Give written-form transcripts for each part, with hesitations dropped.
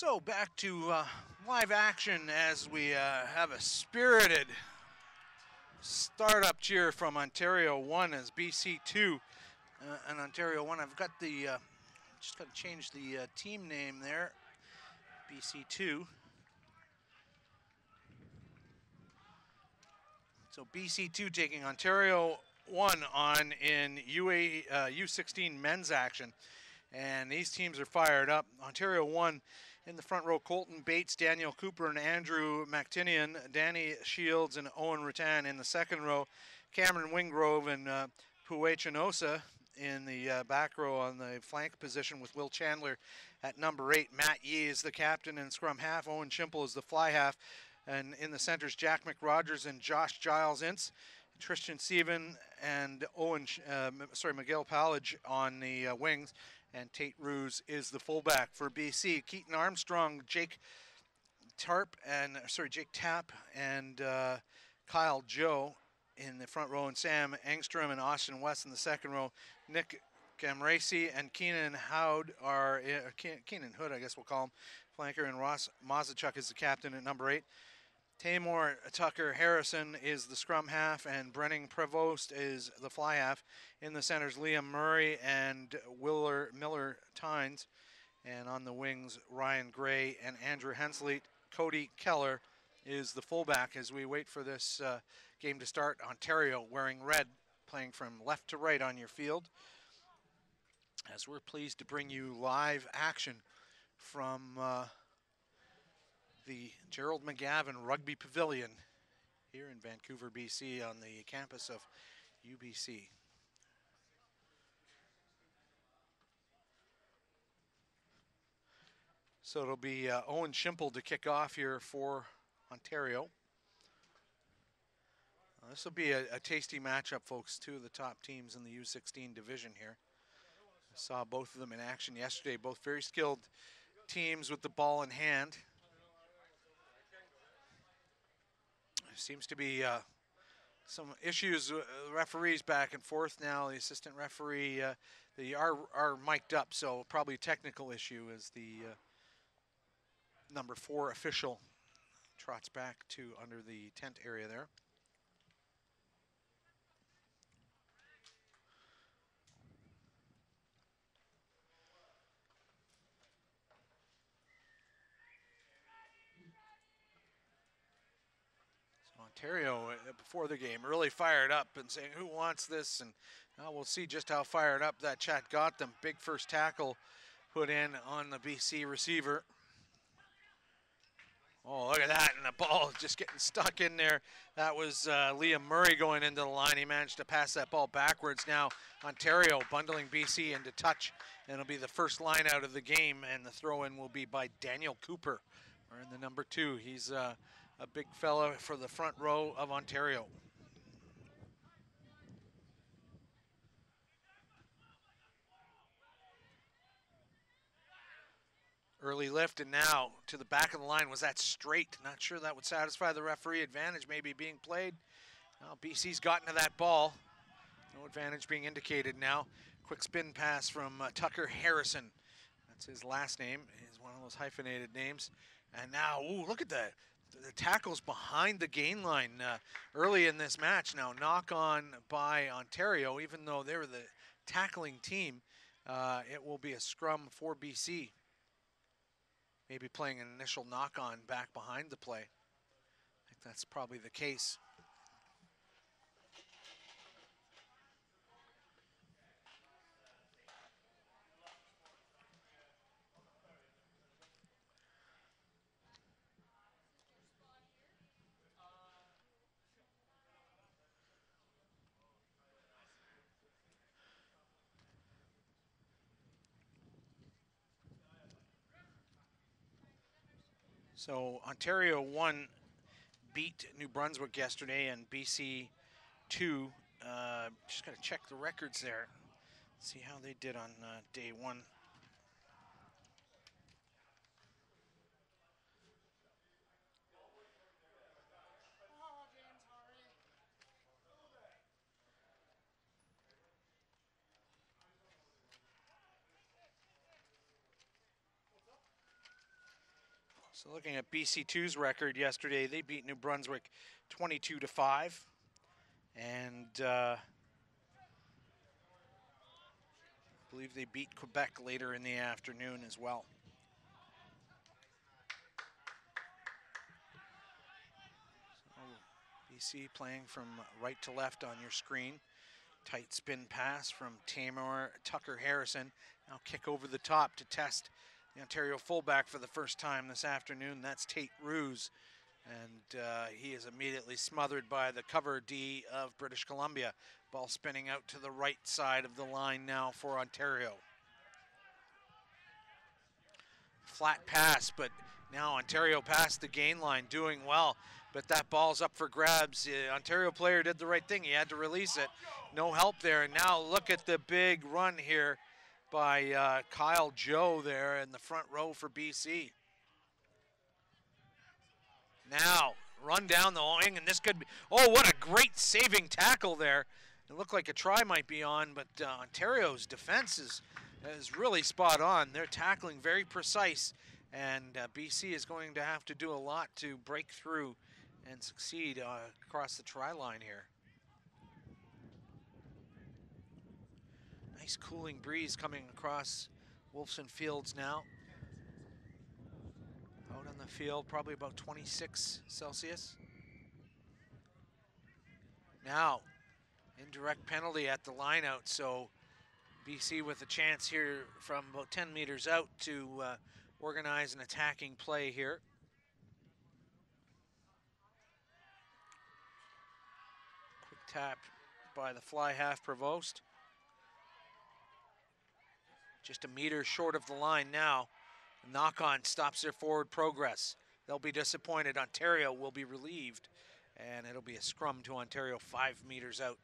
So back to live action as we have a spirited startup cheer from Ontario 1 as BC 2 and Ontario 1. I've got the, just got to change the team name there, BC 2. So BC 2 taking Ontario 1 on in U18 men's action. And these teams are fired up. Ontario 1 in the front row, Colton Bates, Daniel Cooper, and Andrew McTinian, Danny Shields, and Owen Rattan. In the second row, Cameron Wingrove and Puechinosa in the back row on the flank position with Will Chandler at number 8. Matt Yee is the captain and scrum half. Owen Schimple is the fly half. And in the centers, Jack McRogers and Josh Giles-Ince. Tristan Steven and Miguel Pallage on the wings. And Tate Ruse is the fullback for BC. Keaton Armstrong, Jake Tapp and Kyle Joe in the front row, and Sam Engstrom and Austin West in the second row. Nick Gamrasi and Keenan Hood are Keenan Hood, I guess we'll call him, flanker, and Ross Mazachuk is the captain at number 8. Tamor Tucker Harrison is the scrum half, and Brenning Prevost is the fly half. In the centers, Liam Murray and Miller Tynes. And on the wings, Ryan Gray and Andrew Hensley. Cody Keller is the fullback as we wait for this game to start. Ontario wearing red, playing from left to right on your field. As we're pleased to bring you live action from the Gerald McGavin Rugby Pavilion here in Vancouver, BC, on the campus of UBC. So it'll be Owen Schimple to kick off here for Ontario. This will be a tasty matchup, folks. Two of the top teams in the U16 division here. I saw both of them in action yesterday. Both very skilled teams with the ball in hand. Seems to be some issues with referees back and forth now. The assistant referee, they are mic'd up, so probably a technical issue as the number 4 official trots back to under the tent area there. Ontario, before the game, really fired up and saying, who wants this? And we'll see just how fired up that chat got them. Big first tackle put in on the BC receiver. Oh, look at that, and the ball just getting stuck in there. That was Liam Murray going into the line. He managed to pass that ball backwards. Now Ontario bundling BC into touch, and it'll be the first line out of the game, and the throw-in will be by Daniel Cooper, wearing the number 2. He's a big fella for the front row of Ontario. Early lift, and now to the back of the line. Was that straight? Not sure that would satisfy the referee. Advantage maybe being played. Now BC's gotten to that ball. No advantage being indicated now. Quick spin pass from Tucker Harrison. That's his last name. He's one of those hyphenated names. And now, ooh, look at that. The tackles behind the gain line early in this match. Now knock on by Ontario, even though they were the tackling team. It will be a scrum for BC. Maybe playing an initial knock on back behind the play. I think that's probably the case. So Ontario 1 beat New Brunswick yesterday, and BC 2, just got to check the records there, see how they did on day 1. So looking at BC2's record yesterday, they beat New Brunswick 22-5. And I believe they beat Quebec later in the afternoon as well. So BC playing from right to left on your screen. Tight spin pass from Tamor Tucker Harrison. Now kick over the top to test the Ontario fullback for the first time this afternoon. That's Tate Ruse. And he is immediately smothered by the cover D of British Columbia. Ball spinning out to the right side of the line now for Ontario. Flat pass, but now Ontario past the gain line, doing well. But that ball's up for grabs. The Ontario player did the right thing. He had to release it. No help there. And now look at the big run here by Kyle Joe there in the front row for BC. Now, run down the wing, and this could be, oh, what a great saving tackle there. It looked like a try might be on, but Ontario's defense is really spot on. They're tackling very precise, and BC is going to have to do a lot to break through and succeed across the try line here. Nice cooling breeze coming across Wolfson Fields now. Out on the field, probably about 26 Celsius. Now, indirect penalty at the line out, so BC with a chance here from about 10 meters out to organize an attacking play here. Quick tap by the fly half Provost. Just a meter short of the line now. Knock-on stops their forward progress. They'll be disappointed. Ontario will be relieved, and it'll be a scrum to Ontario 5 meters out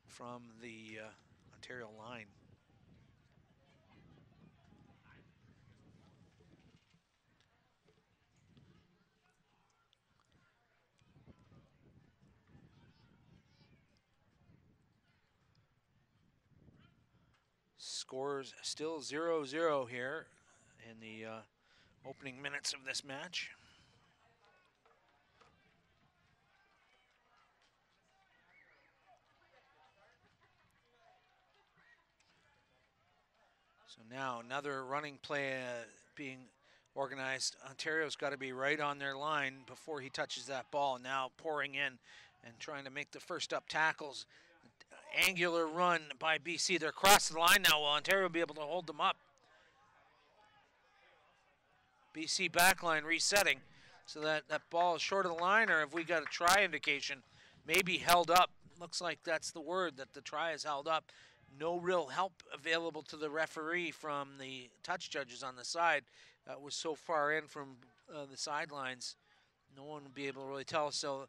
from the Ontario line. Scores still 0-0 here in the opening minutes of this match. So now another running play being organized. Ontario's got to be right on their line before he touches that ball. Now pouring in and trying to make the first up tackles. Angular run by BC. They're across the line now. Will Ontario be able to hold them up? BC backline resetting so that ball is short of the line, or have we got a try indication? Maybe held up. Looks like that's the word, that the try is held up. No real help available to the referee from the touch judges on the side. That was so far in from the sidelines, no one will be able to really tell. So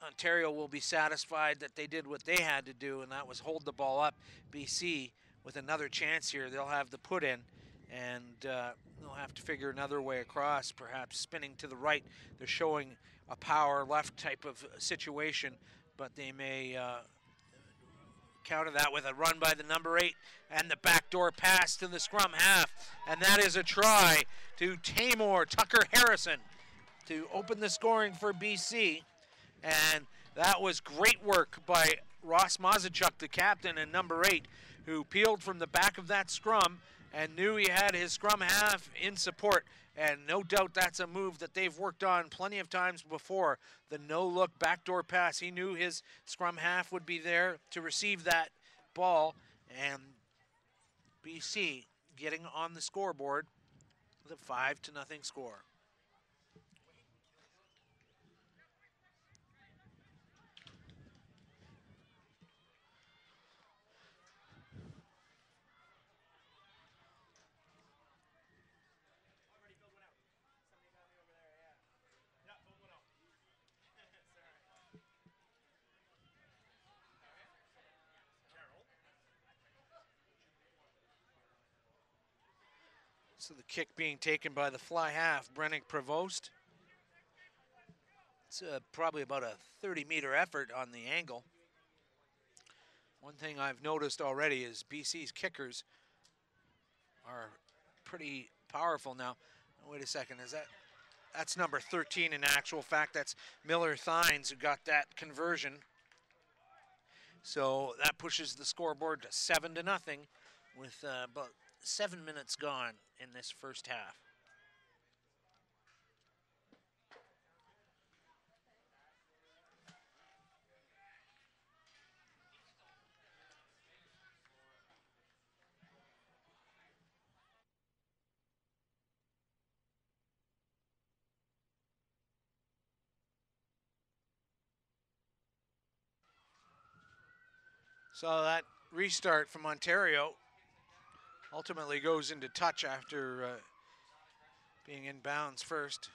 Ontario will be satisfied that they did what they had to do, and that was hold the ball up. BC with another chance here. They'll have the put in, and they'll have to figure another way across, perhaps spinning to the right. They're showing a power left type of situation, but they may counter that with a run by the number 8 and the backdoor pass to the scrum half. And that is a try to Tamor Tucker Harrison to open the scoring for BC. And that was great work by Ross Mazachuk, the captain, and number 8, who peeled from the back of that scrum and knew he had his scrum half in support. And no doubt that's a move that they've worked on plenty of times before. The no-look backdoor pass. He knew his scrum half would be there to receive that ball. And BC getting on the scoreboard with a 5-0 score. So the kick being taken by the fly half, Brennick Provost. It's probably about a 30-meter effort on the angle. One thing I've noticed already is BC's kickers are pretty powerful now. Oh, wait a second, is that That's number 13 in actual fact. That's Miller Thines who got that conversion. So that pushes the scoreboard to 7-0 with about 7 minutes gone in this first half. So that restart from Ontario ultimately goes into touch after being in bounds first.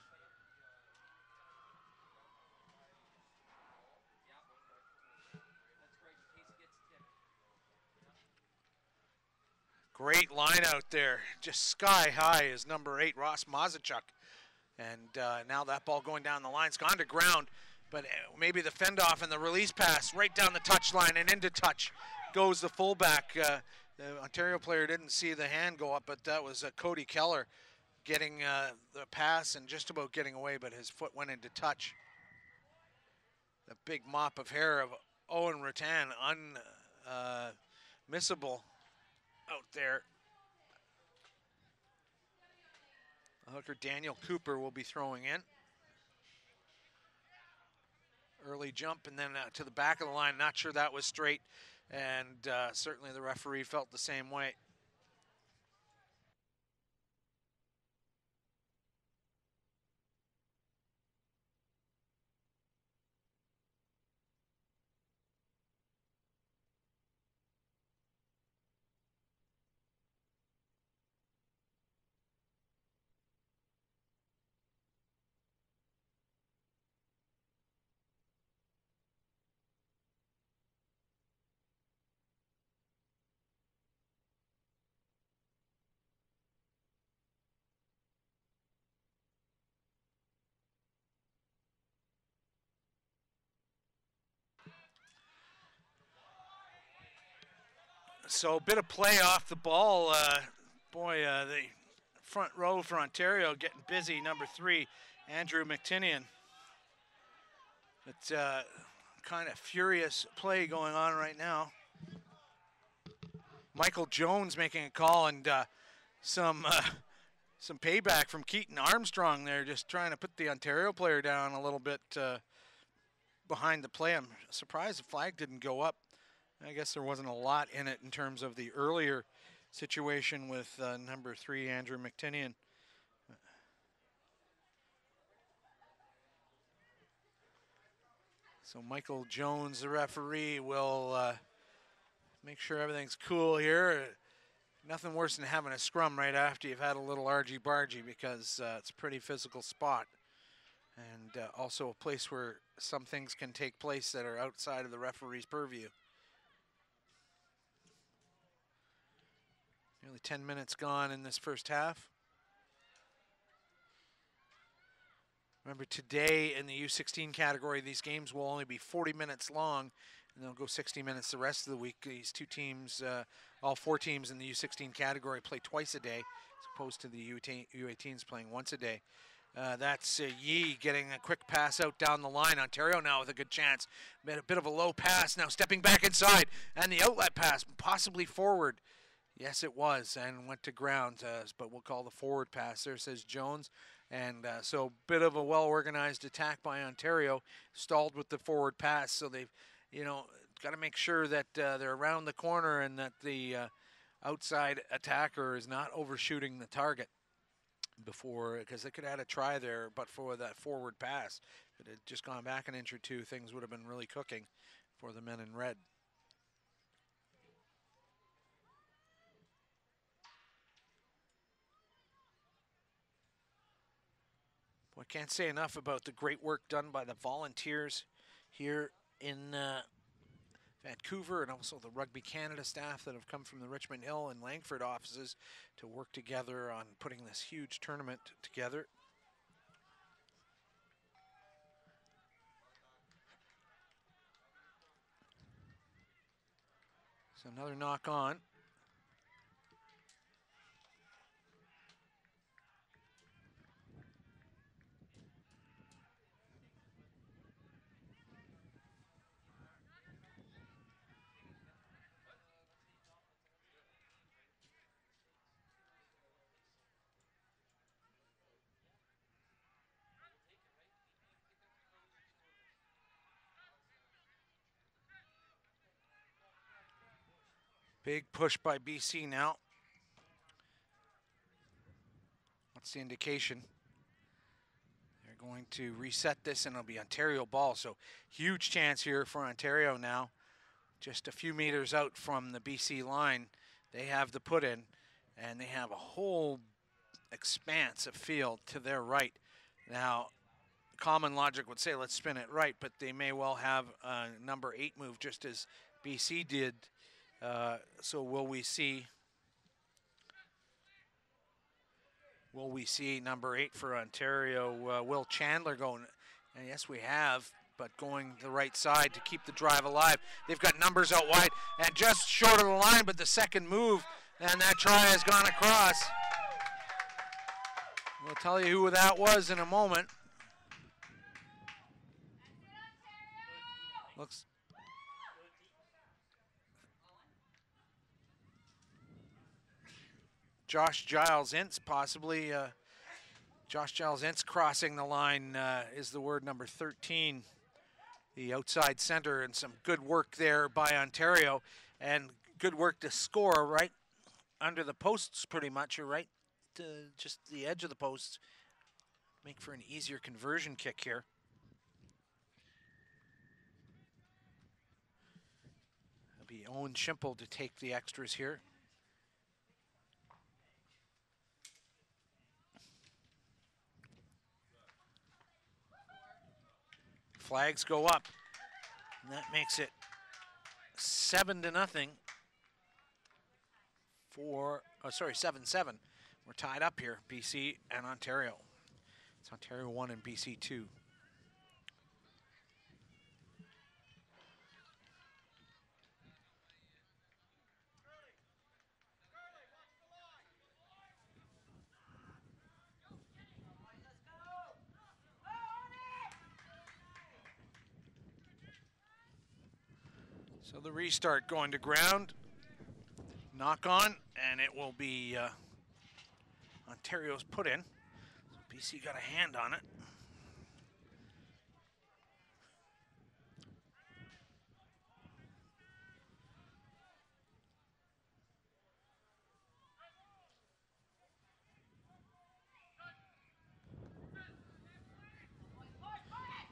Great line out there, just sky high is number 8, Ross Mazichuk. And now that ball going down the line, it's gone to ground, but maybe the fend off and the release pass right down the touch line and into touch goes the fullback. The Ontario player didn't see the hand go up, but that was Cody Keller getting the pass and just about getting away, but his foot went into touch. The big mop of hair of Owen Rattan, unmissable out there. Hooker Daniel Cooper will be throwing in. Early jump and then to the back of the line. Not sure that was straight, and certainly the referee felt the same way. So a bit of play off the ball. The front row for Ontario getting busy. Number 3, Andrew McTinian. It's kind of furious play going on right now. Michael Jones making a call, and some payback from Keaton Armstrong there, just trying to put the Ontario player down a little bit behind the play. I'm surprised the flag didn't go up. I guess there wasn't a lot in it in terms of the earlier situation with number 3, Andrew McTinian. So Michael Jones, the referee, will make sure everything's cool here. Nothing worse than having a scrum right after you've had a little argy-bargy, because it's a pretty physical spot. And also a place where some things can take place that are outside of the referee's purview. Nearly 10 minutes gone in this first half. Remember, today in the U16 category, these games will only be 40 minutes long, and they'll go 60 minutes the rest of the week. These two teams, all 4 teams in the U16 category, play twice a day, as opposed to the U18s playing once a day. That's Yee getting a quick pass out down the line. Ontario now with a good chance. Made a bit of a low pass, now stepping back inside, and the outlet pass, possibly forward. Yes, it was, and went to ground, but we'll call the forward pass there, says Jones. And so bit of a well-organized attack by Ontario, stalled with the forward pass. So they've, got to make sure that they're around the corner and that the outside attacker is not overshooting the target before, because they could have had a try there, but for that forward pass. If it had just gone back an inch or two, things would have been really cooking for the men in red. I can't say enough about the great work done by the volunteers here in Vancouver, and also the Rugby Canada staff that have come from the Richmond Hill and Langford offices to work together on putting this huge tournament together. So another knock on. Big push by BC now. What's the indication? They're going to reset this and it'll be Ontario ball. So huge chance here for Ontario now. Just a few meters out from the BC line. They have the put in and they have a whole expanse of field to their right. Now, common logic would say let's spin it right, but they may well have number 8 move just as BC did. So will we see number 8 for Ontario, Will Chandler going? And yes, we have, but going the right side to keep the drive alive. They've got numbers out wide and just short of the line, but the second move, and that try has gone across. We'll tell you who that was in a moment. Looks Josh Giles-Ince, possibly. Josh Giles-Ince crossing the line is the word, number 13. The outside center, and some good work there by Ontario. And good work to score right under the posts pretty much, or right to just the edge of the posts. Make for an easier conversion kick here. It'll be Owen Schimple to take the extras here. Flags go up, and that makes it 7-0 for, 7-7. We're tied up here, BC and Ontario. It's Ontario 1 and BC 2. So the restart going to ground, knock on, and it will be Ontario's put in. So BC got a hand on it.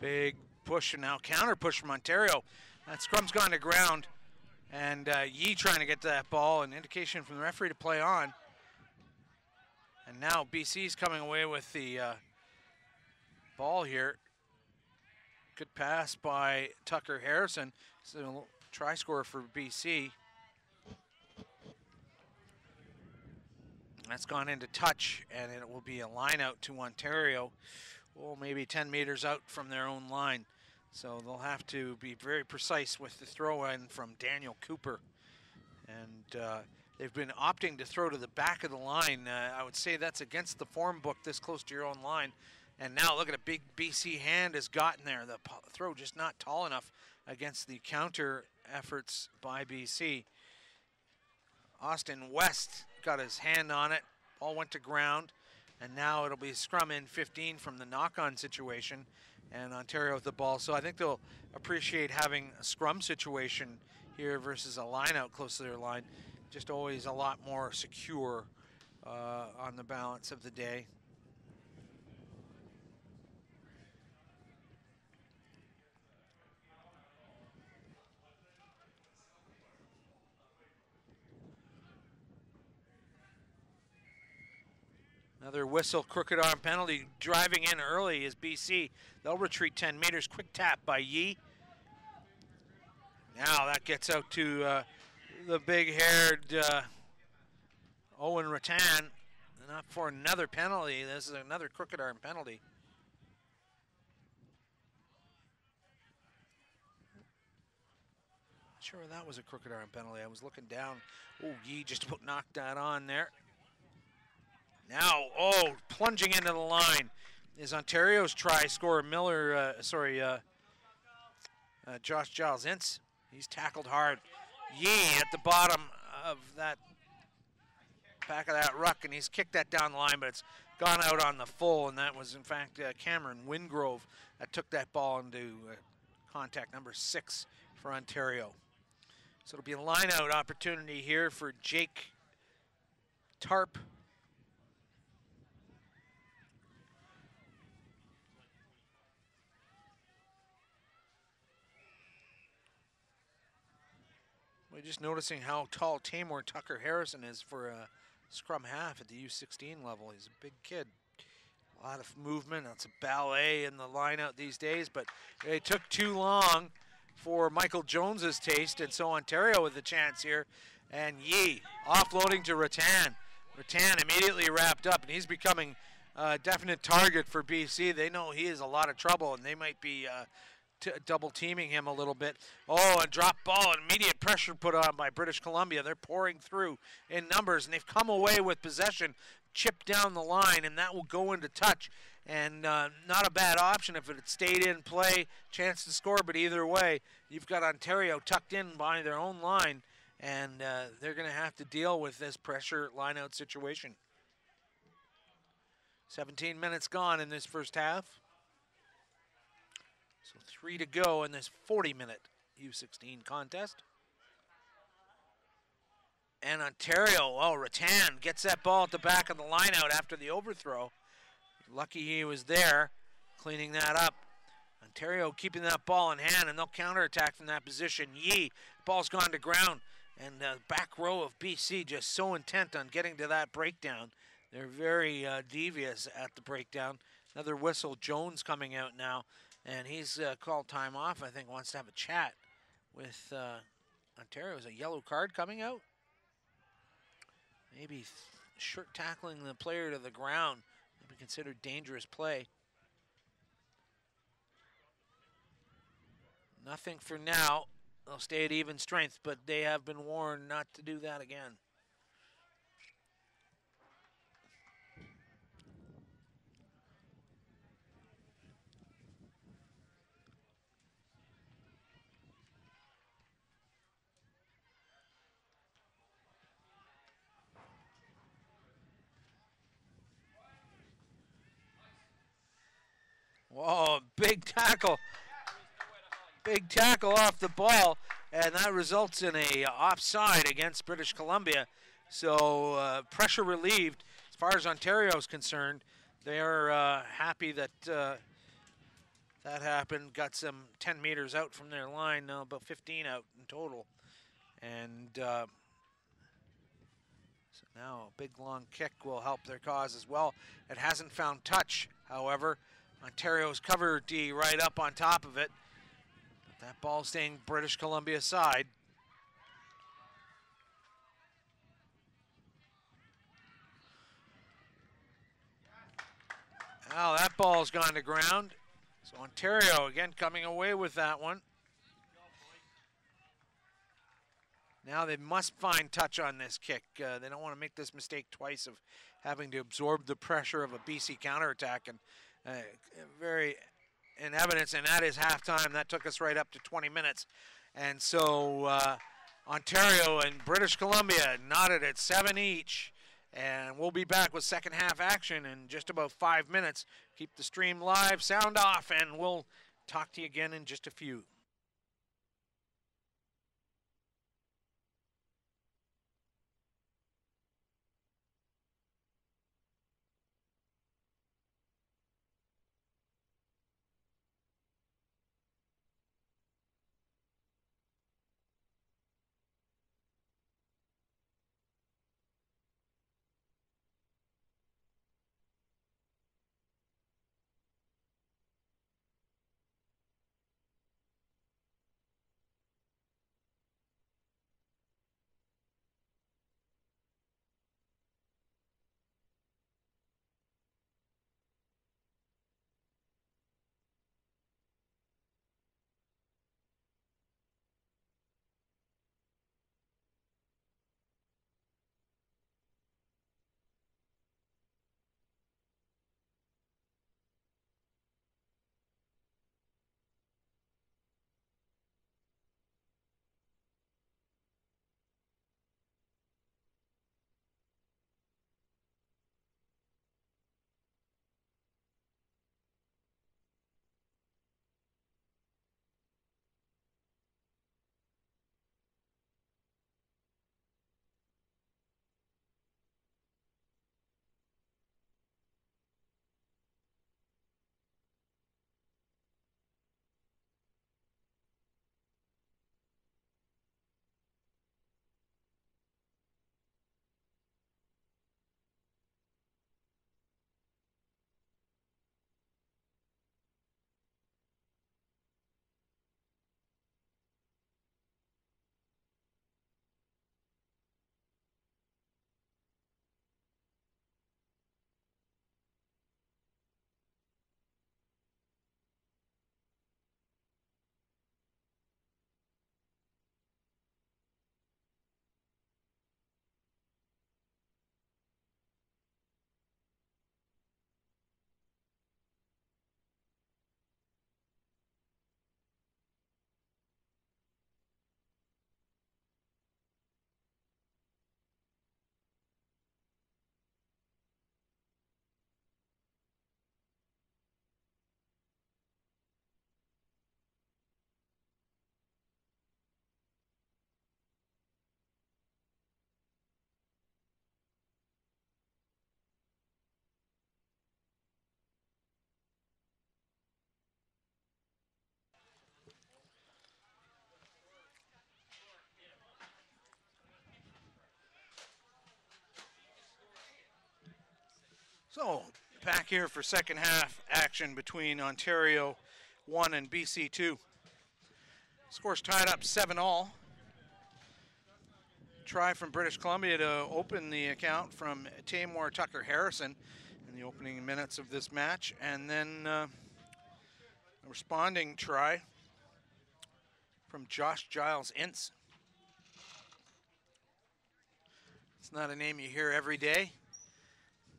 Big push and now counter push from Ontario. That scrum's gone to ground, and Yee trying to get to that ball, an indication from the referee to play on. And now BC's coming away with the ball here. Good pass by Tucker Harrison. So try score for BC. That's gone into touch, and it will be a line out to Ontario. Well, maybe 10 meters out from their own line. So they'll have to be very precise with the throw in from Daniel Cooper. And they've been opting to throw to the back of the line. I would say that's against the form book this close to your own line. And now look at a big BC hand has gotten there. The throw just not tall enough against the counter efforts by BC. Austin West got his hand on it. Ball went to ground. And now it'll be scrum in 15 from the knock-on situation. And Ontario with the ball. So I think they'll appreciate having a scrum situation here versus a line out close to their line. Just always a lot more secure on the balance of the day. Another whistle, crooked arm penalty. Driving in early is BC. They'll retreat 10 meters. Quick tap by Yee. Now that gets out to the big-haired Owen Rattan. Not for another penalty. This is another crooked arm penalty. Not sure that was a crooked arm penalty. I was looking down. Oh, Yee just about knocked that on there. Now, plunging into the line is Ontario's try scorer, Josh Giles-Ince. He's tackled hard. Yee at the bottom of that, back of that ruck, and he's kicked that down the line, but it's gone out on the full, and that was, in fact, Cameron Wingrove that took that ball into contact number 6 for Ontario. So it'll be a line-out opportunity here for Jake Tarp. We're just noticing how tall Tamor Tucker Harrison is for a scrum half at the U16 level. He's a big kid. A lot of movement. It's a ballet in the lineout these days, but it took too long for Michael Jones's taste, and so Ontario with the chance here. And Yee offloading to Rattan. Rattan immediately wrapped up, and he's becoming a definite target for BC. They know he is a lot of trouble, and they might be double teaming him a little bit. Oh, a drop ball, immediate pressure put on by British Columbia. They're pouring through in numbers, and they've come away with possession, chipped down the line, and that will go into touch. And not a bad option if it had stayed in play, chance to score, but either way, you've got Ontario tucked in by their own line, and they're going to have to deal with this pressure line-out situation. 17 minutes gone in this first half. So 3 to go in this 40-minute U16 contest. And Ontario, oh, Rattan gets that ball at the back of the lineout after the overthrow. Lucky he was there, cleaning that up. Ontario keeping that ball in hand, and they'll counterattack from that position. Yee, ball's gone to ground, and the back row of BC just so intent on getting to that breakdown. They're very devious at the breakdown. Another whistle, Jones coming out now, and he's called time off. I think wants to have a chat with Ontario. Is a yellow card coming out? Maybe shirt tackling the player to the ground. Maybe considered dangerous play. Nothing for now. They'll stay at even strength, but they have been warned not to do that again. Whoa, big tackle. Big tackle off the ball, and that results in a offside against British Columbia. So pressure relieved. As far as Ontario is concerned, they're happy that that happened. Got some 10 meters out from their line, now about 15 out in total. And so now a big long kick will help their cause as well. It hasn't found touch, however. Ontario's cover D right up on top of it. But that ball staying British Columbia side. Now that ball's gone to ground. So Ontario again coming away with that one. Now they must find touch on this kick. They don't want to make this mistake twice of having to absorb the pressure of a BC counterattack. And very in evidence, and that is halftime. That took us right up to 20 minutes. And so Ontario and British Columbia knotted at 7 each. And we'll be back with second half action in just about 5 minutes. Keep the stream live, sound off, and we'll talk to you again in just a few. So back here for second half action between Ontario 1 and BC 2. Scores tied up 7-all. Try from British Columbia to open the account from Tamor Tucker Harrison in the opening minutes of this match, and then a responding try from Josh Giles Ince. It's not a name you hear every day.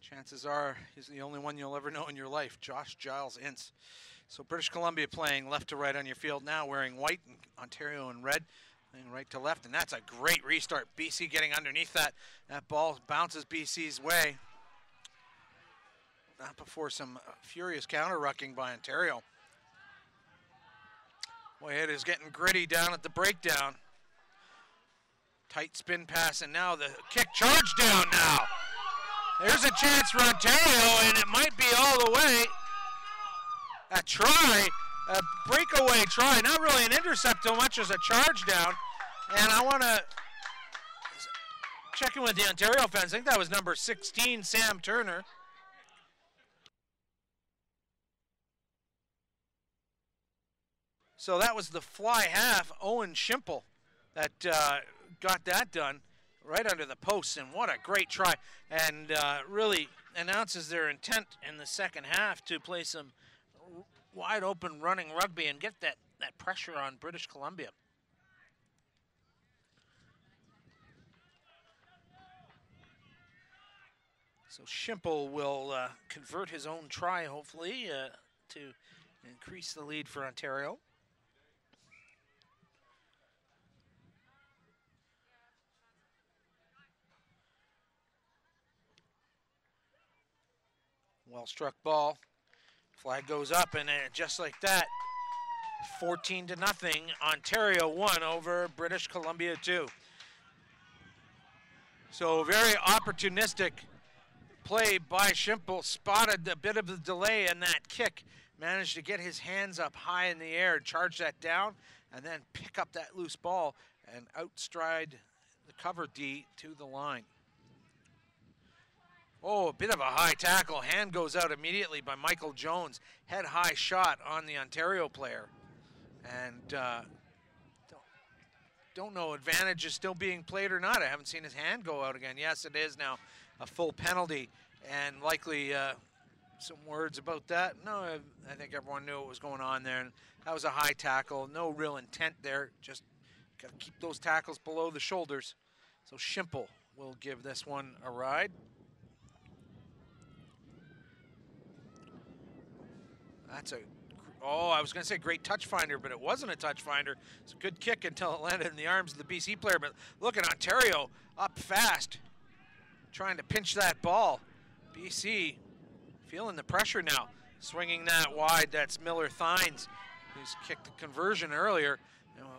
Chances are he's the only one you'll ever know in your life, Josh Giles Ince. So British Columbia playing left to right on your field now, wearing white, and Ontario in red, and right to left, and that's a great restart. BC getting underneath that. That ball bounces BC's way. Not before some furious counter-rucking by Ontario. Boy, it is getting gritty down at the breakdown. Tight spin pass, and now the kick charge down now. There's a chance for Ontario, and it might be all the way. A try, a breakaway try, not really an intercept so much as a charge down. And I want to check in with the Ontario fans. I think that was number 16, Sam Turner. So that was the fly half, Owen Schimple, that got that done right under the posts, and what a great try. And really announces their intent in the second half to play some wide open running rugby and get that pressure on British Columbia. So Schimple will convert his own try, hopefully, to increase the lead for Ontario. Well struck ball. Flag goes up, and just like that, 14-0, Ontario won over British Columbia 2. So very opportunistic play by Schimple, spotted a bit of the delay in that kick, managed to get his hands up high in the air, charge that down, and then pick up that loose ball and outstride the cover D to the line. Oh, a bit of a high tackle. Hand goes out immediately by Michael Jones. Head high shot on the Ontario player. And don't know advantage is still being played or not. I haven't seen his hand go out again. Yes, it is now a full penalty, and likely some words about that. No, I think everyone knew what was going on there. And that was a high tackle. No real intent there. Just got to keep those tackles below the shoulders. So Schimple will give this one a ride. That's I was going to say great touch finder, but it wasn't a touch finder. It's a good kick until it landed in the arms of the BC player. But look at Ontario up fast, trying to pinch that ball. BC feeling the pressure now. Swinging that wide, that's Miller Thines, who's kicked the conversion earlier.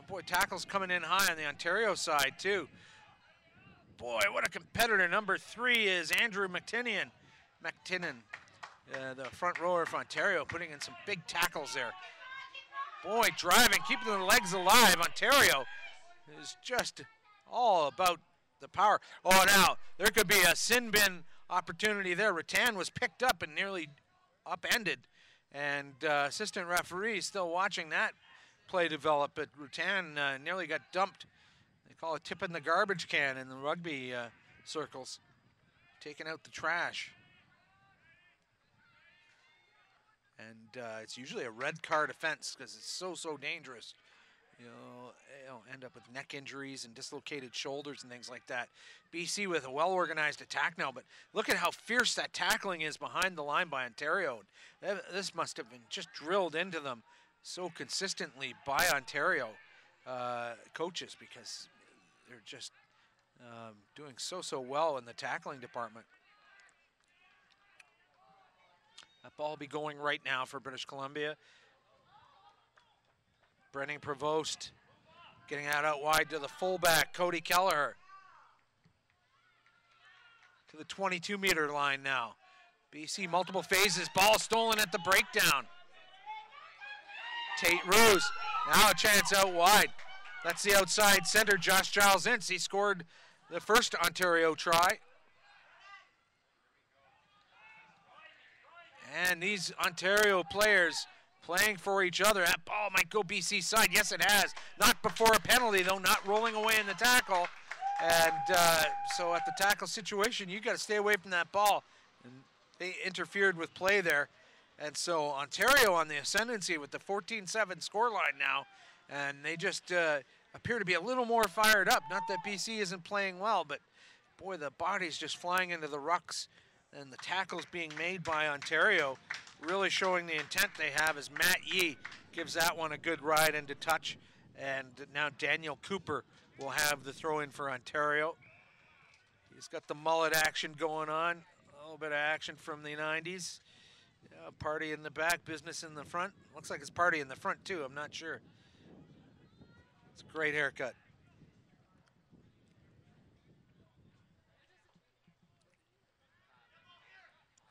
Boy, tackles coming in high on the Ontario side, too. Boy, what a competitor. Number 3 is Andrew McTinnan. The front rower for Ontario, putting in some big tackles there. Boy, driving, keeping the legs alive. Ontario is just all about the power. Oh, now, there could be a sin bin opportunity there. Rattan was picked up and nearly upended. And assistant referee still watching that play develop, but Rattan nearly got dumped. They call it tipping the garbage can in the rugby circles. Taking out the trash. And it's usually a red card offense because it's so dangerous. You'll end up with neck injuries and dislocated shoulders and things like that. BC with a well-organized attack now, but look at how fierce that tackling is behind the line by Ontario. This must have been just drilled into them so consistently by Ontario coaches, because they're just doing so well in the tackling department. That ball will be going right now for British Columbia. Brennan Prevost getting out wide to the fullback, Cody Kelleher. To the 22-meter line now. BC multiple phases, ball stolen at the breakdown. Tate Ruse, now a chance out wide. That's the outside center, Josh Giles Ince. He scored the first Ontario try. And these Ontario players playing for each other. That ball might go BC side. Yes, it has. Not before a penalty, though, not rolling away in the tackle. And so at the tackle situation, you got to stay away from that ball. And they interfered with play there. And so Ontario on the ascendancy with the 14-7 scoreline now. And they just appear to be a little more fired up. Not that BC isn't playing well, but boy, the body's just flying into the rucks. And the tackles being made by Ontario, really showing the intent they have as Matt Yee gives that one a good ride into touch. And now Daniel Cooper will have the throw in for Ontario. He's got the mullet action going on. A little bit of action from the 90s. Yeah, party in the back, business in the front. Looks like it's party in the front too, I'm not sure. It's a great haircut.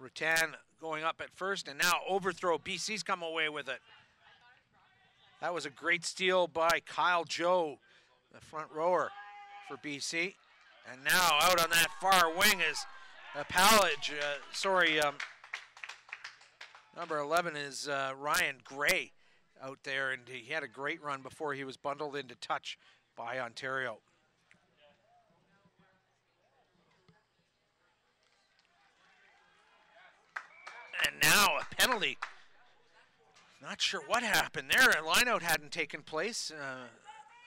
Rutan going up at first, and now overthrow. BC's come away with it. That was a great steal by Kyle Joe, the front rower for BC. And now out on that far wing is Palage. Number 11 is Ryan Gray out there, and he had a great run before he was bundled into touch by Ontario. And now a penalty. Not sure what happened there. A lineout hadn't taken place.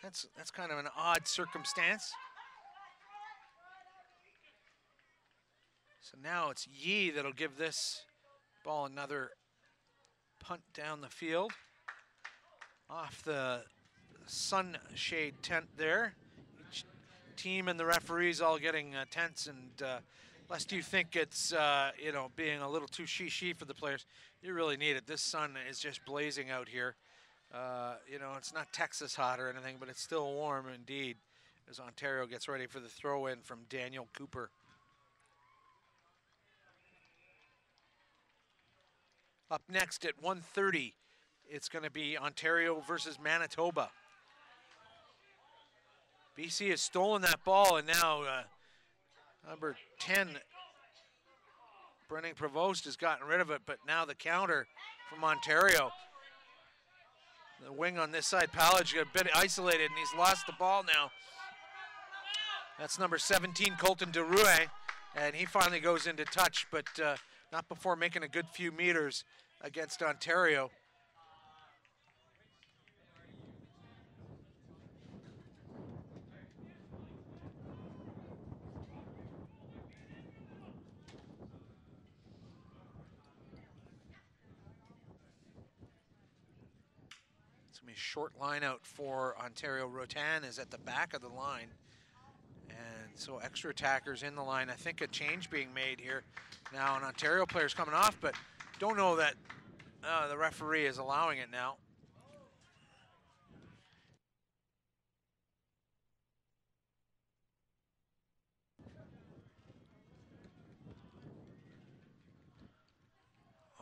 That's kind of an odd circumstance. So now it's Yee that'll give this ball another punt down the field. Off the sunshade tent there. Each team and the referees all getting tense, and lest you think it's being a little too she for the players, you really need it. This sun is just blazing out here. It's not Texas hot or anything, but it's still warm indeed as Ontario gets ready for the throw in from Daniel Cooper. Up next at 1:30, it's going to be Ontario versus Manitoba. BC has stolen that ball, and now number 10, Brennan Provost, has gotten rid of it, but now the counter from Ontario. The wing on this side, Palage, got a bit isolated, and he's lost the ball now. That's number 17, Colton DeRue, and he finally goes into touch, but not before making a good few meters against Ontario. It's going to be a short line out for Ontario. Rotan is at the back of the line. And so extra attackers in the line. I think a change being made here. Now an Ontario player's coming off, but don't know that the referee is allowing it now.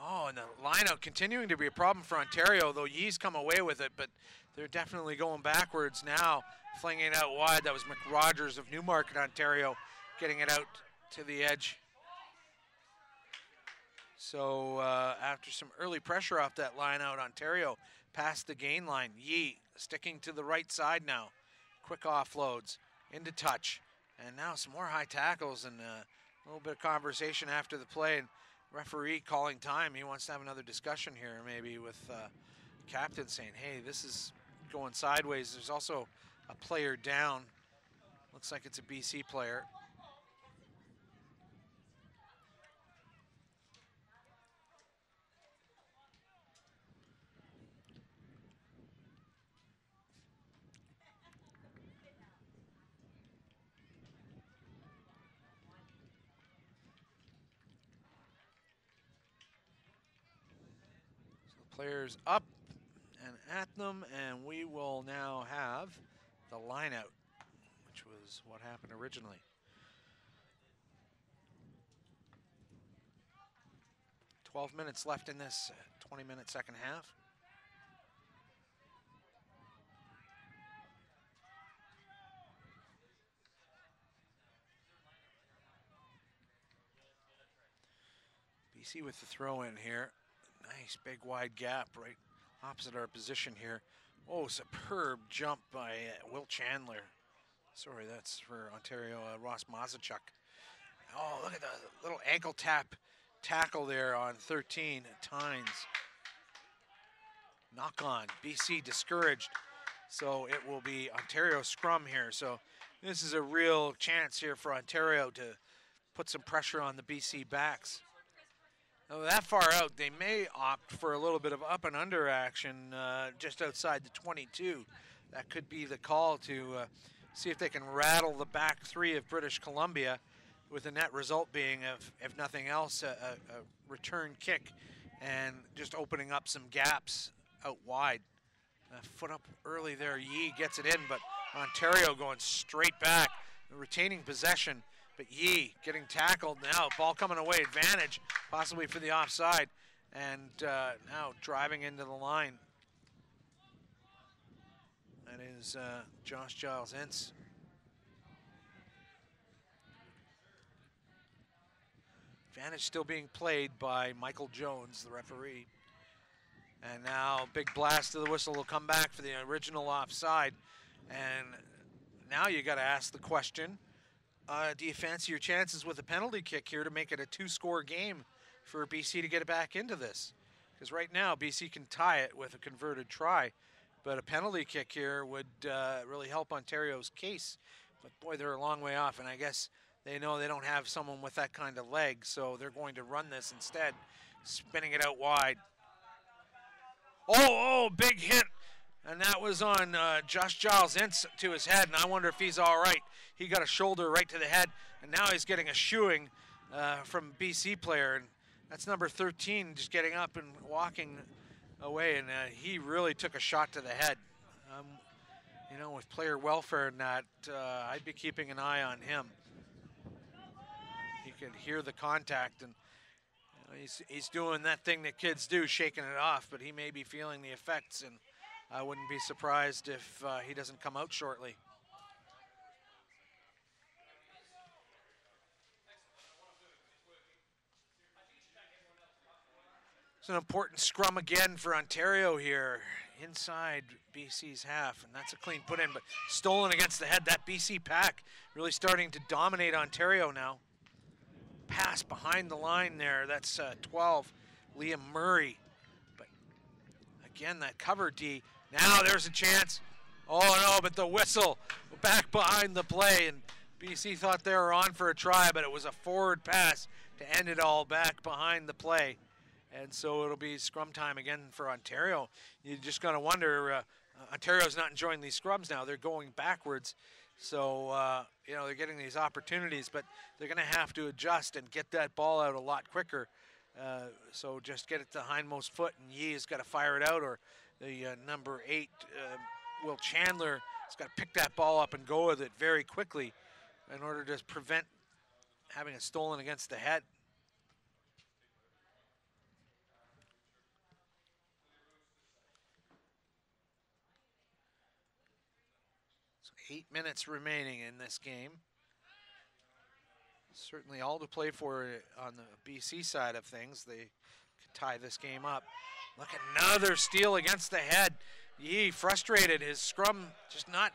Oh, and the lineout continuing to be a problem for Ontario, though Yee's come away with it, but they're definitely going backwards now, flinging it out wide. That was McRogers of Newmarket, Ontario, getting it out to the edge. So after some early pressure off that lineout, Ontario past the gain line. Yee sticking to the right side now. Quick offloads into touch. And now some more high tackles and a little bit of conversation after the play. And referee calling time. He wants to have another discussion here maybe with captain saying, hey, this is going sideways. There's also a player down. Looks like it's a BC player. Players up and at them, and we will now have the line out, which was what happened originally. "12 minutes left in this 20-minute second half. BC with the throw in here. Nice big wide gap right opposite our position here. Oh, superb jump by Will Chandler. Sorry, that's for Ontario, Ross Mazachuk. Oh, look at the little ankle tackle there on 13 at Tynes. Knock on, BC discouraged. So it will be Ontario scrum here. So this is a real chance here for Ontario to put some pressure on the BC backs. Now that far out, they may opt for a little bit of up and under action just outside the 22. That could be the call to see if they can rattle the back three of British Columbia, with the net result being, if nothing else, a return kick and just opening up some gaps out wide. Foot up early there, Yee gets it in, but Ontario going straight back, retaining possession, but Yee getting tackled now, ball coming away, advantage, possibly for the offside, and now driving into the line. That is Josh Giles-Ince. Advantage still being played by Michael Jones, the referee. And now big blast of the whistle will come back for the original offside. And now you got to ask the question, do you fancy your chances with a penalty kick here to make it a 2-score game for BC to get it back into this? Because right now BC can tie it with a converted try, but a penalty kick here would really help Ontario's case. But boy, they're a long way off, and I guess they know they don't have someone with that kind of leg, so they're going to run this instead, spinning it out wide. Oh, big hit. And that was on Josh Giles-Ince to his head, and I wonder if he's all right. He got a shoulder right to the head, and now he's getting a shoeing from a BC player, and that's number 13 just getting up and walking away, and he really took a shot to the head. You know, with player welfare and that, I'd be keeping an eye on him. You could hear the contact, and he's doing that thing that kids do, shaking it off, but he may be feeling the effects, and I wouldn't be surprised if he doesn't come out shortly. It's an important scrum again for Ontario here, inside BC's half, and that's a clean put in, but stolen against the head. That BC pack really starting to dominate Ontario now. Pass behind the line there, that's 12, Liam Murray. But again, that cover D. Now there's a chance. Oh no, but the whistle back behind the play, and BC thought they were on for a try, but it was a forward pass to end it all back behind the play. And so it'll be scrum time again for Ontario. You just gotta wonder, Ontario's not enjoying these scrums now. They're going backwards. So, you know, they're getting these opportunities, but they're going to have to adjust and get that ball out a lot quicker. So just get it to hindmost foot, and Yee's got to fire it out, or the number 8, Will Chandler, has got to pick that ball up and go with it very quickly in order to prevent having it stolen against the head. So 8 minutes remaining in this game. Certainly all to play for on the BC side of things. They could tie this game up. Look, another steal against the head. Yee frustrated, his scrum just not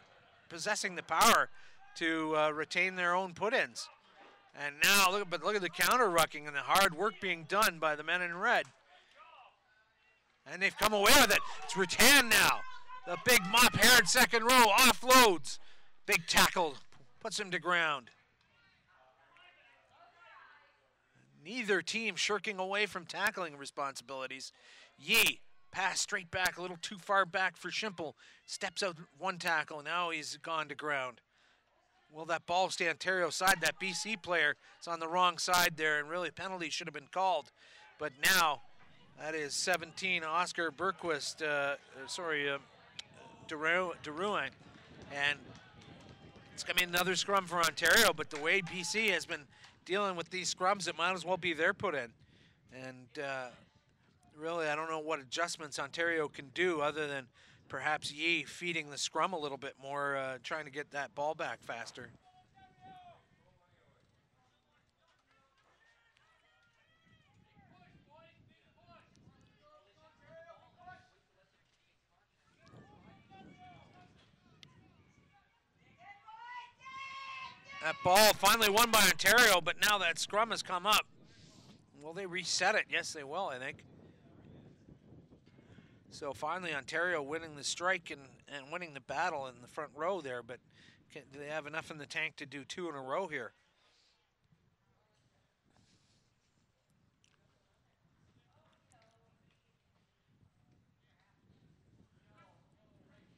possessing the power to retain their own put-ins. And now, look at the counter-rucking and the hard work being done by the men in red. And they've come away with it. It's Rattan now. The big mop-haired second row offloads. Big tackle, puts him to ground. Neither team shirking away from tackling responsibilities. Yee, pass straight back, a little too far back for Schimple. Steps out one tackle, now he's gone to ground. Will that ball stay Ontario's side? That BC player is on the wrong side there, and really a penalty should have been called. But now, that is 17, Oscar Berquist, Derouin. And it's going to be another scrum for Ontario, but the way BC has been dealing with these scrums, it might as well be their put in. And really, I don't know what adjustments Ontario can do other than perhaps Yee feeding the scrum a little bit more, trying to get that ball back faster. That ball finally won by Ontario, but now that scrum has come up. Will they reset it? Yes, they will, I think. So finally, Ontario winning the strike and winning the battle in the front row there, but do they have enough in the tank to do 2 in a row here?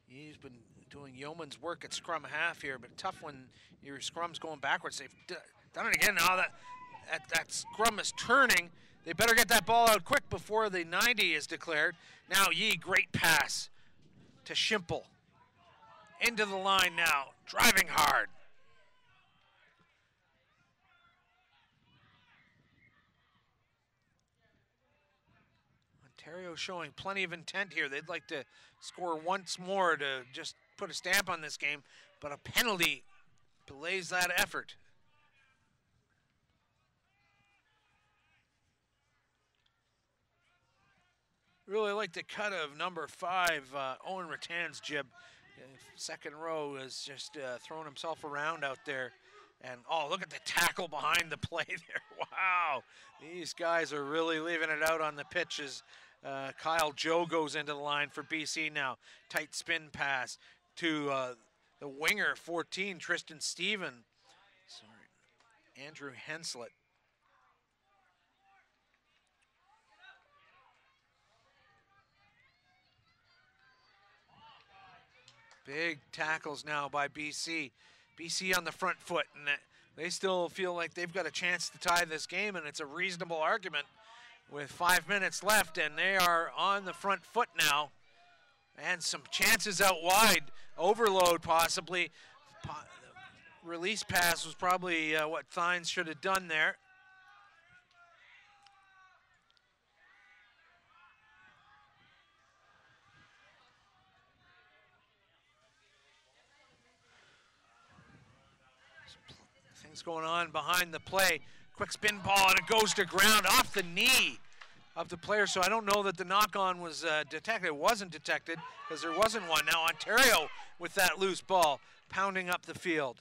He's been doing yeoman's work at scrum half here, but tough when your scrum's going backwards. They've done it again now that scrum is turning. They better get that ball out quick before the 90 is declared. Now Yee, great pass to Schimple. Into the line now, driving hard. Ontario showing plenty of intent here. They'd like to score once more to just put a stamp on this game, but a penalty belays that effort. Really like the cut of number 5, Owen Rattan's jib. Second row is just throwing himself around out there. And, oh, look at the tackle behind the play there. Wow. These guys are really leaving it out on the pitch as Kyle Joe goes into the line for BC now. Tight spin pass to the winger, 14, Tristan Stephen. Sorry, Andrew Henslet. Big tackles now by BC. BC on the front foot, and they still feel like they've got a chance to tie this game, and it's a reasonable argument with 5 minutes left, and they are on the front foot now. And some chances out wide. Overload possibly. Release pass was probably what Thines should have done there. Things going on behind the play. Quick spin ball, and it goes to ground off the knee of the player, so I don't know that the knock-on was detected. It wasn't detected because there wasn't one. Now Ontario with that loose ball, pounding up the field.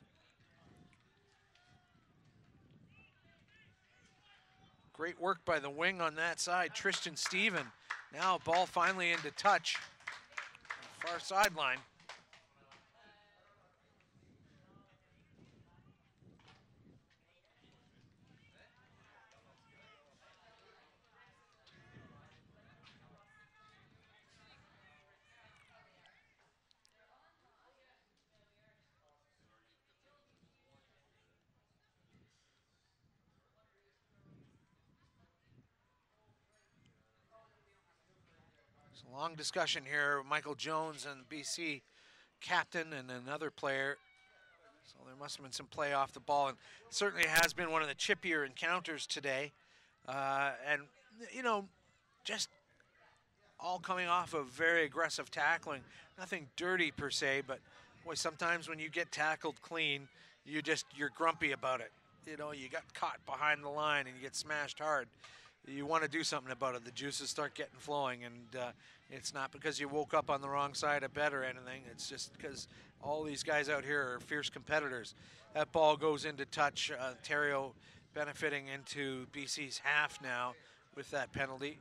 Great work by the wing on that side, Tristan Stephen. Now ball finally into touch, far sideline. It's a long discussion here. Michael Jones and BC captain and another player. So there must have been some play off the ball, and certainly has been one of the chippier encounters today. And, you know, just all coming off of very aggressive tackling. Nothing dirty per se, but boy, sometimes when you get tackled clean, you're grumpy about it. You know, you got caught behind the line and you get smashed hard. You want to do something about it. The juices start getting flowing, and it's not because you woke up on the wrong side of bed or anything. It's just because all these guys out here are fierce competitors. That ball goes into touch. Ontario benefiting into BC's half now with that penalty.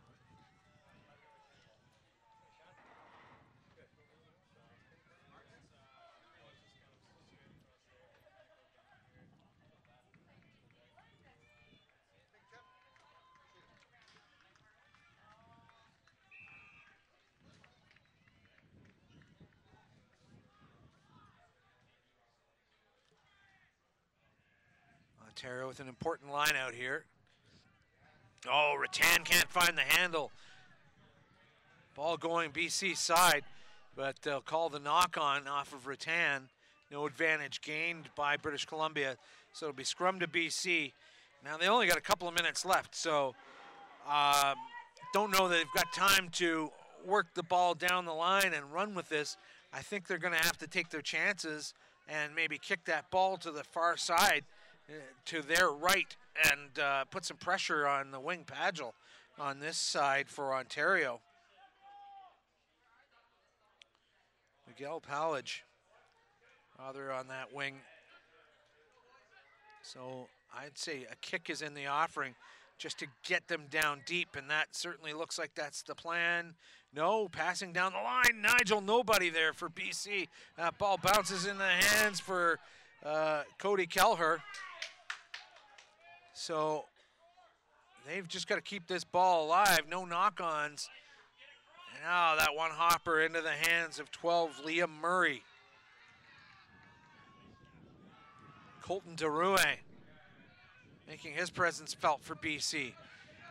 Ontario with an important line out here. Oh, Rattan can't find the handle. Ball going BC side, but they'll call the knock-on off of Rattan. No advantage gained by British Columbia, so it'll be scrum to BC. Now they only got a couple of minutes left, so don't know that they've got time to work the ball down the line and run with this. I think they're gonna have to take their chances and maybe kick that ball to the far side to their right and put some pressure on the wing Padgel on this side for Ontario. Miguel Palage, rather on that wing. So I'd say a kick is in the offering just to get them down deep, and that certainly looks like that's the plan. No, passing down the line. Nigel Nobody there for BC. That ball bounces in the hands for Cody Kelher. So they've just got to keep this ball alive. No knock-ons. Now that one hopper into the hands of 12, Liam Murray. Colton Derouet making his presence felt for BC.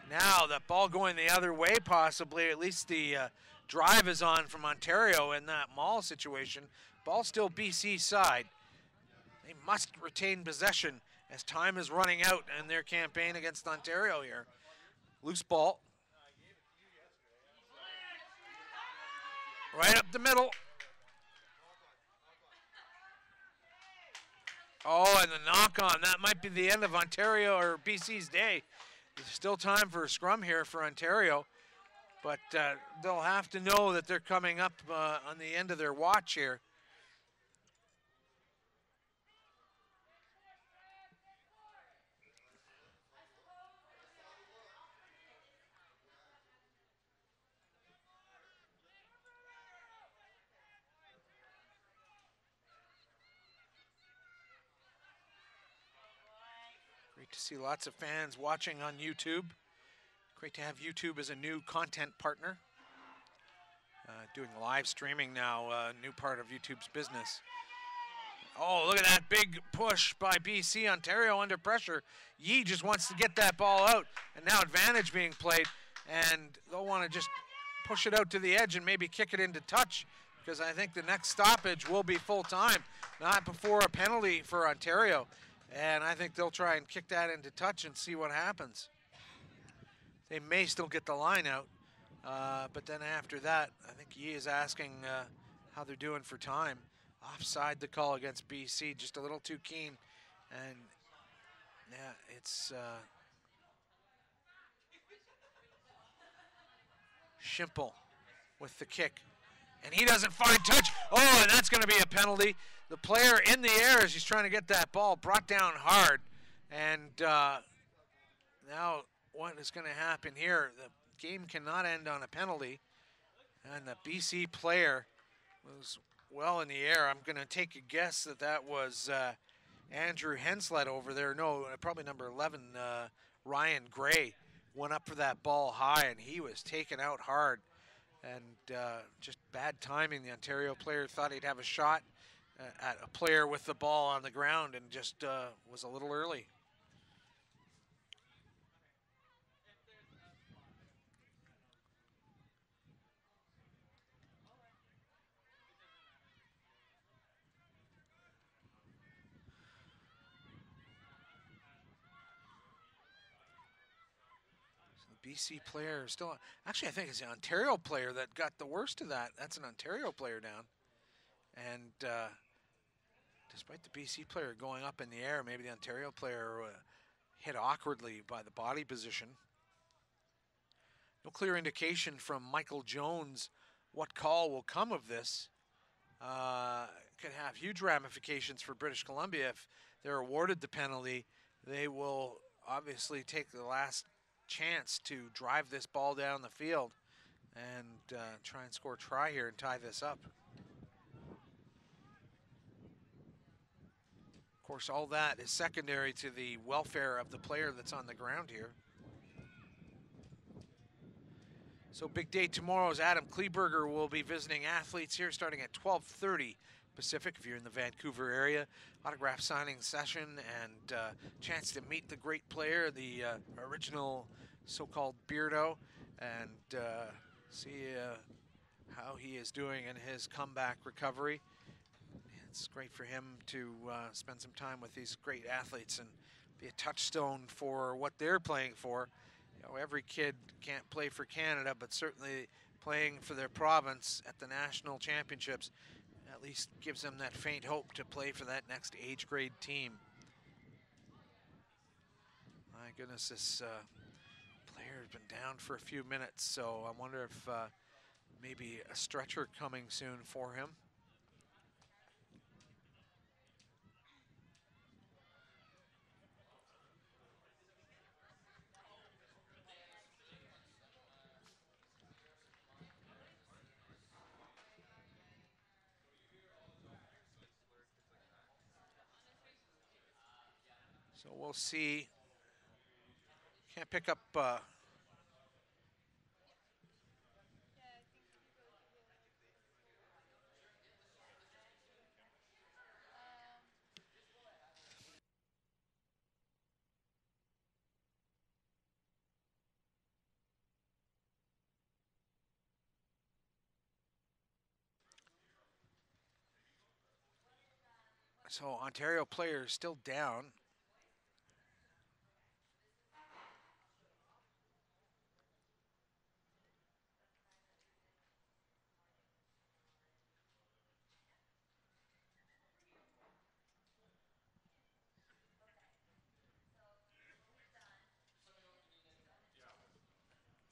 Now the ball going the other way possibly. At least the drive is on from Ontario in that maul situation. Ball still BC side. They must retain possession as time is running out in their campaign against Ontario here. Loose ball. Right up the middle. Oh, and the knock-on. That might be the end of Ontario or BC's day. There's still time for a scrum here for Ontario, but they'll have to know that they're coming up on the end of their watch here. Great to see lots of fans watching on YouTube. Great to have YouTube as a new content partner. Doing live streaming now, new part of YouTube's business. Oh, look at that big push by BC. Ontario under pressure. Yee just wants to get that ball out, and now advantage being played, and they'll want to just push it out to the edge and maybe kick it into touch, because I think the next stoppage will be full time, not before a penalty for Ontario. And I think they'll try and kick that into touch and see what happens. They may still get the line out, but then after that, I think Yee is asking how they're doing for time. Offside the call against BC, just a little too keen. And yeah, it's Schimple with the kick. And he doesn't find touch. Oh, and that's going to be a penalty. The player in the air as he's trying to get that ball brought down hard. And now what is going to happen here? The game cannot end on a penalty. And the BC player was well in the air. I'm going to take a guess that that was Andrew Henslet over there. No, probably number 11, Ryan Gray, went up for that ball high, and he was taken out hard. And just bad timing. The Ontario player thought he'd have a shot at a player with the ball on the ground and just was a little early. BC player still, actually I think it's an Ontario player that got the worst of that. That's an Ontario player down. And despite the BC player going up in the air, maybe the Ontario player hit awkwardly by the body position. No clear indication from Michael Jones what call will come of this. Could have huge ramifications for British Columbia if they're awarded the penalty. They will obviously take the last chance to drive this ball down the field and try and score a try here and tie this up. Of course, all that is secondary to the welfare of the player that's on the ground here. So big day tomorrow as Adam Kleberger will be visiting athletes here starting at 12:30 Pacific if you're in the Vancouver area. Autograph signing session and chance to meet the great player, the original so-called Beardo, and see how he is doing in his comeback recovery. It's great for him to spend some time with these great athletes and be a touchstone for what they're playing for. You know, every kid can't play for Canada, but certainly playing for their province at the national championships at least gives them that faint hope to play for that next age grade team. My goodness, this player has been down for a few minutes, so I wonder if maybe a stretcher coming soon for him. So we'll see. Can't pick up. So Ontario player still down.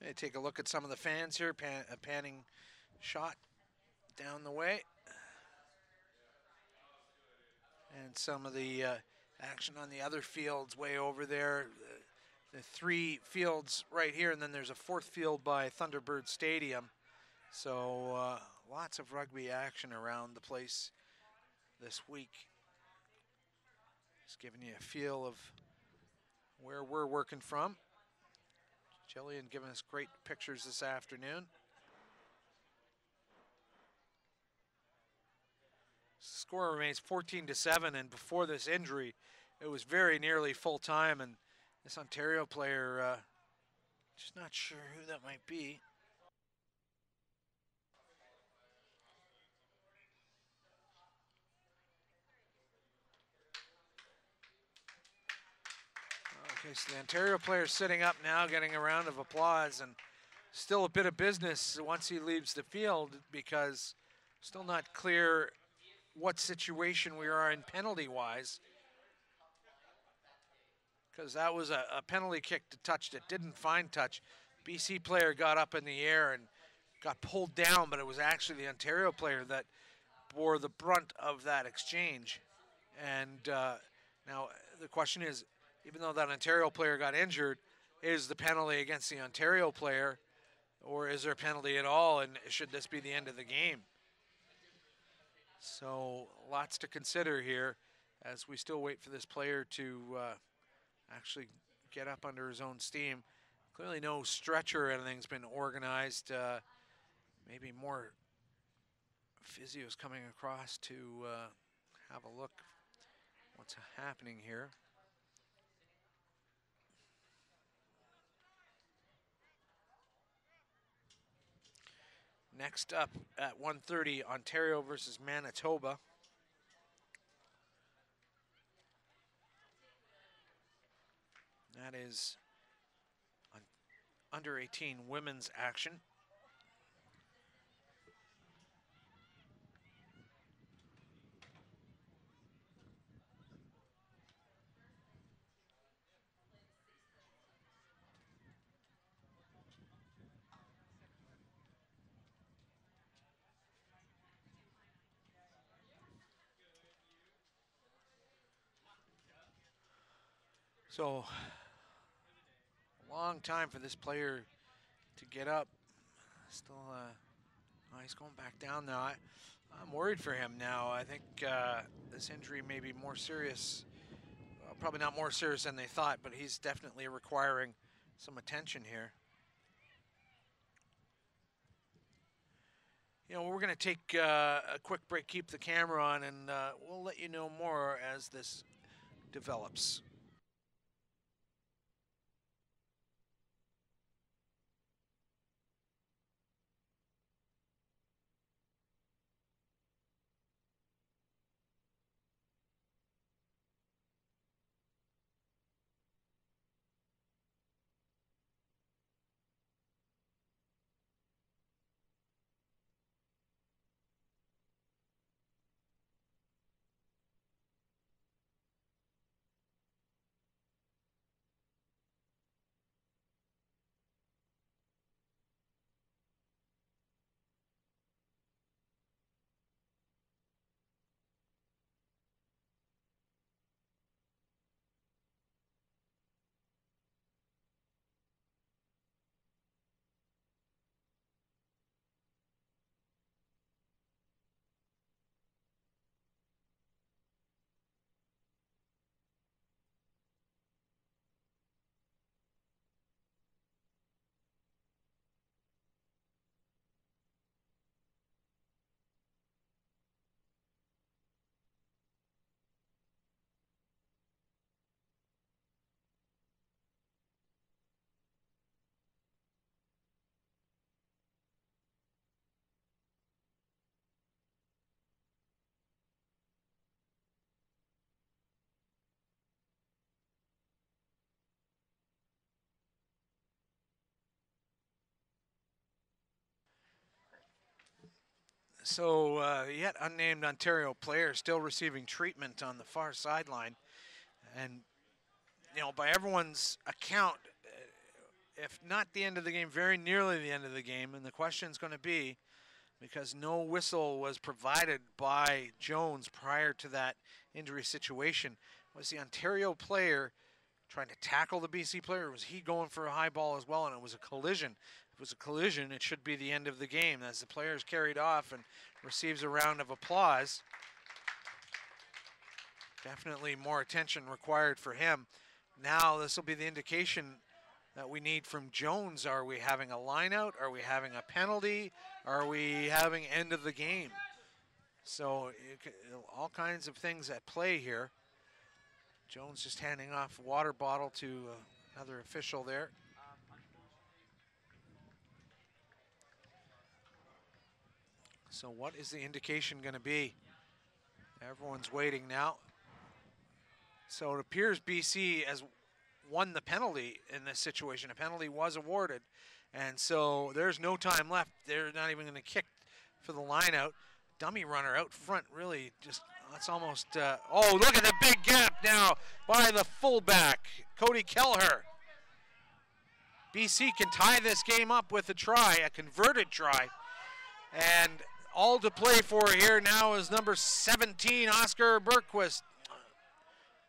Hey, take a look at some of the fans here. A panning shot down the way. And some of the action on the other fields way over there. The three fields right here, and then there's a fourth field by Thunderbird Stadium. So lots of rugby action around the place this week. Just giving you a feel of where we're working from. Jillian giving us great pictures this afternoon. Score remains 14-7, and before this injury, it was very nearly full time, and this Ontario player, just not sure who that might be. Okay, so the Ontario player sitting up now, getting a round of applause, and still a bit of business once he leaves the field because still not clear what situation we are in penalty-wise. Because that was a penalty kick to touch that didn't find touch. BC player got up in the air and got pulled down, but it was actually the Ontario player that bore the brunt of that exchange. And now the question is, even though that Ontario player got injured, is the penalty against the Ontario player, or is there a penalty at all, and should this be the end of the game? So lots to consider here as we still wait for this player to actually get up under his own steam. Clearly no stretcher or anything's been organized. Maybe more physios coming across to have a look what's happening here. Next up at 1:30, Ontario versus Manitoba. That is under 18 women's action. So, long time for this player to get up. Still, oh, he's going back down now. I'm worried for him now. I think this injury may be more serious. Well, probably not more serious than they thought, but he's definitely requiring some attention here. You know, we're going to take a quick break, keep the camera on, and we'll let you know more as this develops. So yet unnamed Ontario player still receiving treatment on the far sideline. And, you know, by everyone's account, if not the end of the game, very nearly the end of the game. And the question is going to be, because no whistle was provided by Jones prior to that injury situation, was the Ontario player trying to tackle the BC player, or was he going for a high ball as well, and it was a collision? If it was a collision, it should be the end of the game as the player is carried off and receives a round of applause. Definitely more attention required for him. Now this will be the indication that we need from Jones. Are we having a line out? Are we having a penalty? Are we having end of the game? So all kinds of things at play here. Jones just handing off a water bottle to another official there. So what is the indication going to be? Everyone's waiting now. So it appears BC has won the penalty in this situation. A penalty was awarded, and so there's no time left. They're not even going to kick for the line out. Dummy runner out front, really just, that's almost, oh, look at the big gap now by the fullback, Cody Kelleher. BC can tie this game up with a try, a converted try, and all to play for here now is number 17, Oscar Bergquist.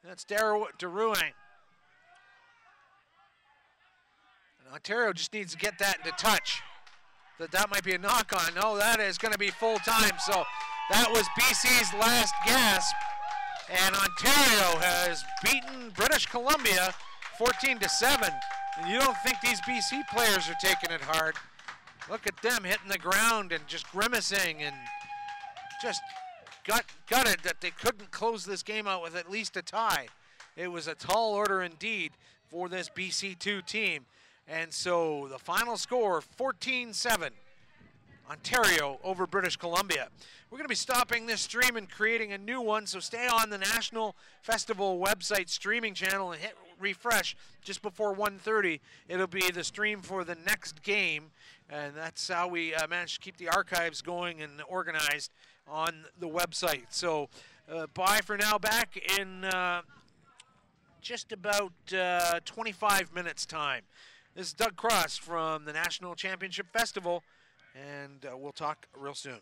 That's Deruing. Ontario just needs to get that into touch. That might be a knock-on. No, that is going to be full time. So that was BC's last gasp. And Ontario has beaten British Columbia 14-7. And you don't think these BC players are taking it hard. Look at them hitting the ground and just grimacing and just gutted that they couldn't close this game out with at least a tie. It was a tall order indeed for this BC2 team. And so the final score, 14-7, Ontario over British Columbia. We're going to be stopping this stream and creating a new one, so stay on the National Festival website streaming channel and hit refresh just before 1:30. It'll be the stream for the next game, and that's how we manage to keep the archives going and organized on the website. So bye for now, back in just about 25 minutes time. This is Doug Cross from the National Championship Festival, and we'll talk real soon.